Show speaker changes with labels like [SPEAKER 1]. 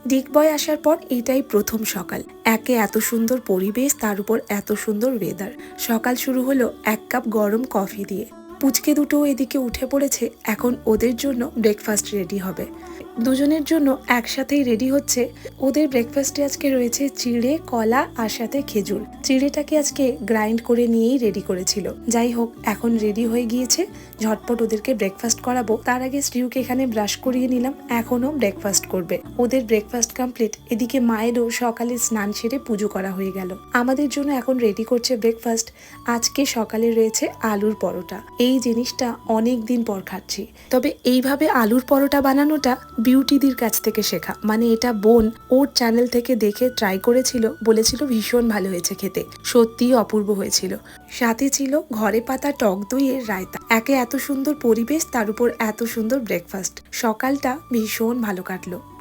[SPEAKER 1] ডিগবয় আসার পর এটাই প্রথম সকাল। একে এত সুন্দর পরিবেশ, তার উপর এত সুন্দর ওয়েদার। সকাল শুরু হলো 1 কাপ গরম কফি দিয়ে। পুচকে দুটো এদিকে উঠে পড়েছে, এখন ওদের জন্য ব্রেকফাস্ট রেডি হবে। দুজনের জন্য একসাথেই রেডি হচ্ছে। ওদের ব্রেকফাস্টে আজকে রয়েছে চিড়ে, কলা আর সাথে খেজুর। চিড়েটাকে আজকে গ্রাইন্ড করে নিয়েই রেডি করেছিল। যাই হোক, এখন রেডি হয়ে গিয়েছে, ঝটপট ওদেরকে ব্রেকফাস্ট করাবো। তার আগে শ্রীউকে এখানে ব্রাশ করিয়ে নিলাম, এখনও ব্রেকফাস্ট করবে। ওদের ব্রেকফাস্ট কমপ্লিট। এদিকে মায়েরও সকালে স্নান সেরে পুজো করা হয়ে গেল। আমাদের জন্য এখন রেডি করছে ব্রেকফাস্ট। আজকে সকালে রয়েছে আলুর পরোটা। এই জিনিসটা অনেক দিন পর খাচ্ছি। তবে এইভাবে আলুর পরোটা বানানোটা বিউটিদির কাছ থেকে শেখা। মানে এটা বোন ওর চ্যানেল থেকে দেখে ট্রাই করেছিল, বলেছিল ভীষণ ভালো হয়েছে খেতে। সত্যিই অপূর্ব হয়েছিল। সাথে ছিল ঘরে পাতা টক দইয়ের রায়তা। একে এত সুন্দর পরিবেশ, তার উপর এত সুন্দর ব্রেকফাস্ট। সকালটা ভীষণ ভালো কাটলো।